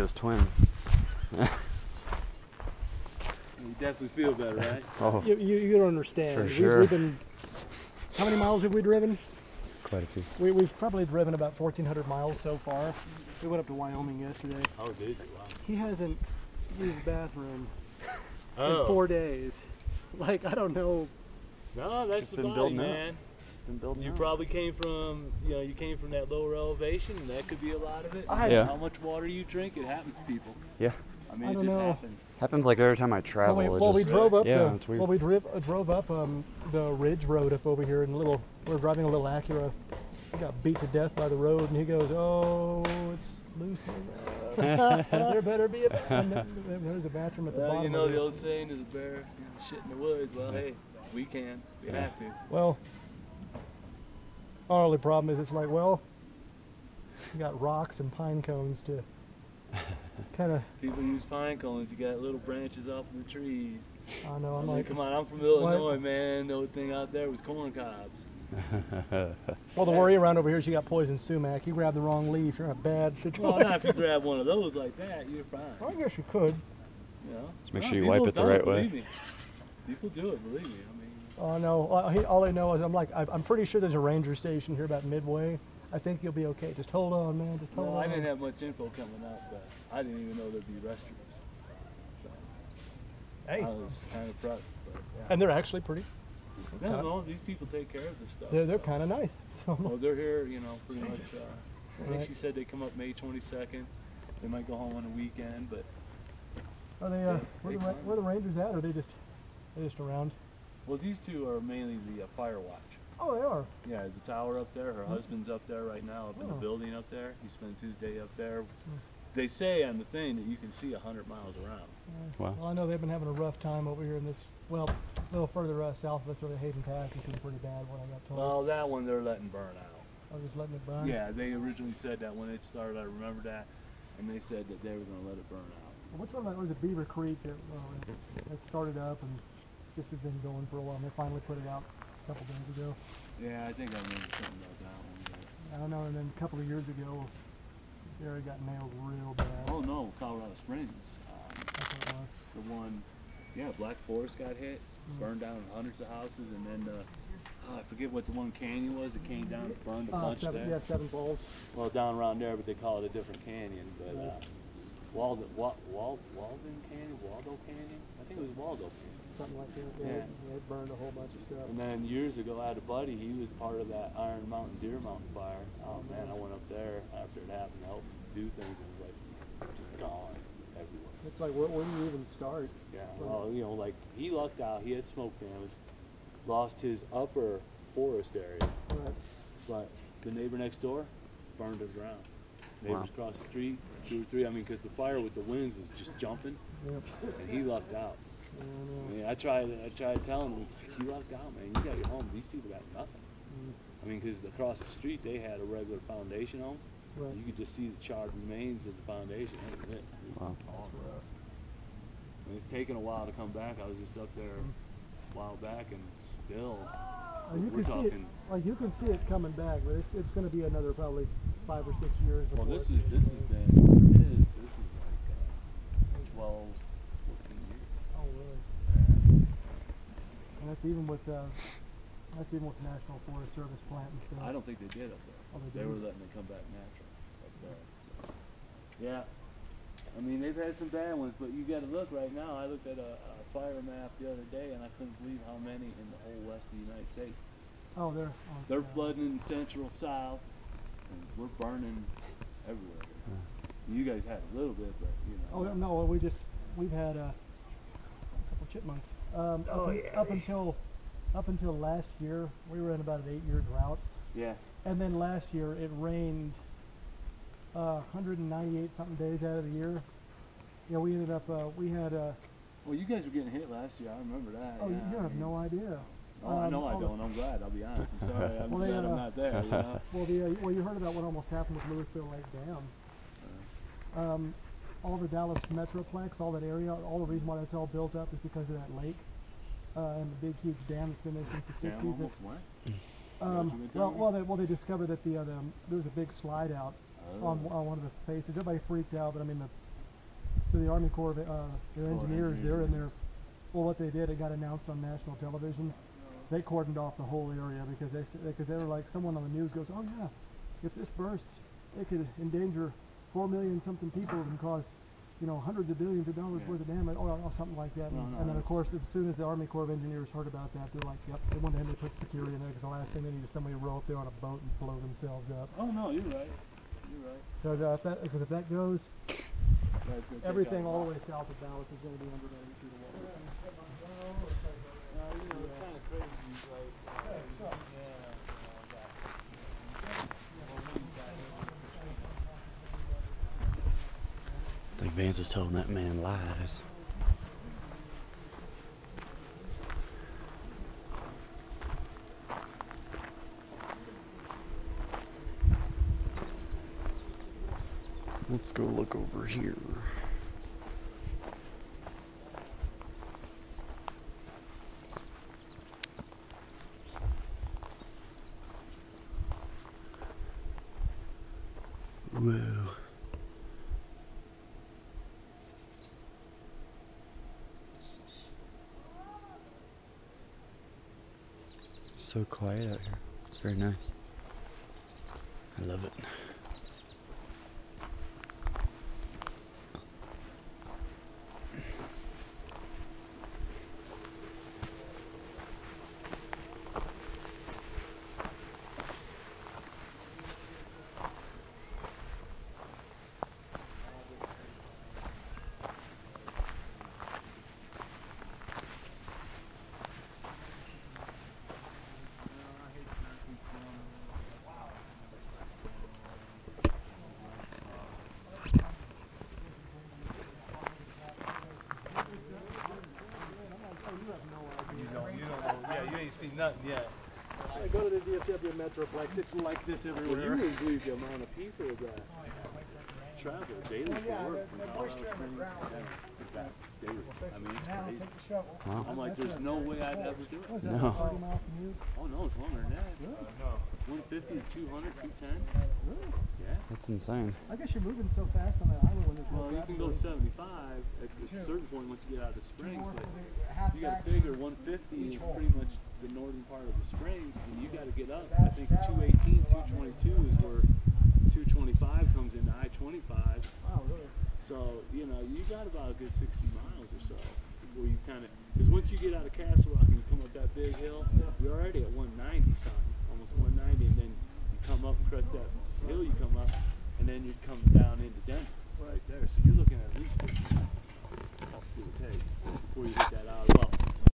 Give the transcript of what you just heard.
Siamese twin. You definitely feel better, right? Oh, You don't understand. For sure. We've been, how many miles have we driven? quite a few. We've probably driven about 1,400 miles so far. We went up to Wyoming yesterday. Oh, did you? Wow. He hasn't used the bathroom Oh. in 4 days. Like, I don't know. No, that's Just the been body, building man. up. Just been building You up. probably came from, you came from that lower elevation, and that could be a lot of it. Yeah. How much water you drink, it happens to people. Yeah. I mean, I it don't just know. happens. Happens like every time I travel. Well, we drove up. Yeah, it's weird. Well, we drove up the ridge road up over here, and we're driving a little Acura. We got beat to death by the road, and he goes, "Oh, it's loose in there. There better be a bathroom." There's a bathroom at the bottom. You know of the it. old saying is a bear shit in the woods. Well, hey, we can. We have to. Well, our only problem is it's like, well, you got rocks and pine cones to kind of. People use pine cones. You got little branches off of the trees. I know. I I'm mean, like, come on, I'm from Illinois, man. The only thing out there was corn cobs. well, the worry around over here is you got poison sumac. You grab the wrong leaf, you're in a bad situation. Well, not if you grab one of those like that, you're fine. I guess you could. You know? Just make No, sure you people wipe it the don't, right way. believe me. People do it, believe me. I mean, Oh no! All I know is I'm pretty sure there's a ranger station here about midway. I think you'll be okay. Just hold on, man. Just hold no, on. I didn't have much info coming up, but I didn't even know there'd be restrooms. So Hey, I was kind of proud. But, and they're actually pretty. yeah. No, these people take care of this stuff. They're so. kind of nice. So I'm Well, like, they're here, pretty much. I think Right. she said they come up May 22nd. They might go home on the weekend, but are they? Where the rangers at? Or are they just around? well, these two are mainly the fire watch. Oh, they are. Yeah, the tower up there. Her husband's up there right now, up in the Oh. building up there. He spends his day up there. They say on the thing that you can see 100 miles around. Wow. Well, I know they've been having a rough time over here in this. Well, a little further south of us, where the Hayden Pass has been pretty bad. What I got told. Well, that one they're letting burn out. I was just letting it burn. Yeah, they originally said that when it started. I remember that, and they said that they were going to let it burn out. Which one was it? Beaver Creek that started up and just has been going for a while. And they finally put it out a couple days ago. Yeah, I think I remember something about that one. I don't know. And then a couple of years ago, this area got nailed real bad. Oh no, Colorado Springs. That's what it was. The one, yeah, Black Forest got hit, burned down hundreds of houses, and then I forget what the one canyon was. It came down and burned a bunch there. Yeah, Seven Falls. Well, down around there, but they call it a different canyon. But Walden Canyon, Waldo Canyon. I think it was Waldo Canyon. Something like that. Yeah. It burned a whole bunch of stuff. And then years ago, I had a buddy. He was part of that Iron Mountain Deer Mountain fire. Oh man, I went up there after it happened to help do things, and it was like just gone everywhere. It's like, where do you even start? Yeah, well, like he lucked out. He had smoke damage, lost his upper forest area, Right. but the neighbor next door burned to the ground. Neighbors Wow. across the street, 2 or 3. I mean, because the fire with the winds was just jumping, Yep. and he lucked out. I I know. mean, I tried telling him, it's like, you lucked out, man. You got your home. These people got nothing. I mean, because across the street they had a regular foundation home. Right. You could just see the charred remains of the foundation. That was it. Wow. All rough. I mean, it's taken a while to come back. I was just up there a while back, and still, You we're can see it, talking. like you can see it coming back, but it's going to be another probably 5 or 6 years. Well, before this it- is like 12, 14 years. Oh, really? And that's even with National Forest Service plant and stuff. I don't think they did up there. Oh, they They were didn't? letting it come back natural up there. So. Yeah. I mean, they've had some bad ones, but you got to look right now. I looked at a fire map the other day, and I couldn't believe how many in the whole west of the United States. Oh, They're flooding in central south, and we're burning everywhere. You guys had a little bit, but you know. Oh no, well, we've had a couple chipmunks. Up until last year, we were in about an 8-year drought, Yeah. and then last year it rained 198 something days out of the year. Yeah, we ended up we had Well, you guys were getting hit last year. I remember that. oh, yeah, you have no idea. Oh, I know I all the- don't. I'm glad. I'll be honest. I'm sorry. I'm Well, they glad I'm had not there. You know? Well, you heard about what almost happened with Louisville Lake Dam. All the Dallas Metroplex, all that area, all the reason why that's all built up is because of that lake and the big, huge dam that's been there since the Dam 60s. almost went. Well, they discovered that there was a big slide out on one of the faces. Everybody freaked out, but I mean, So the Army Corps, their engineers, they're in there. Well, what they did, it got announced on national television. They cordoned off the whole area because they were like, someone on the news goes, oh yeah, if this bursts, it could endanger 4 million something people and cause, you know, hundreds of billions of dollars worth of damage, or something like that. And then of course, as soon as the Army Corps of Engineers heard about that, they're like, yep, they went ahead and they put security in there because the last thing they need is somebody to roll up there on a boat and blow themselves up. Oh no, you're right. You're right. So if that goes, everything all the way south of Dallas is going to be under 80 feet of water. You know, it's kind of crazy, like, I think Vance is telling that man lies. Let's go look over here. Whoa. So quiet out here. It's very nice. I love it. you ain't seen nothing yet. I go to the DFW Metroplex, it's like this everywhere. Well, you wouldn't believe the amount of people that travel daily for work from Colorado Springs to that daily. I mean, it's crazy. Wow. I'm like, there's no way I'd ever do it. No. Oh no, it's longer than that. 150 to 200, 210. Really? Yeah. That's insane. I guess you're moving so fast on that highway when there's no Well, you traffic. can go 75 at a certain point once you get out of the Springs, but you got to figure 150 is pretty much the northern part of the Springs, and you got to get up. I think 218, 222 is where 225 comes into I-25. Wow, really? So, you know, you got about a good 60 miles or so where you kind of, because once you get out of Castle Rock and you come up that big hill, you're already at 190 something, almost 190, and then you come up and crest that hill you come up, and then you come down into Denver right there. So you're looking at least 50 miles, give or take, before you hit that out. Well,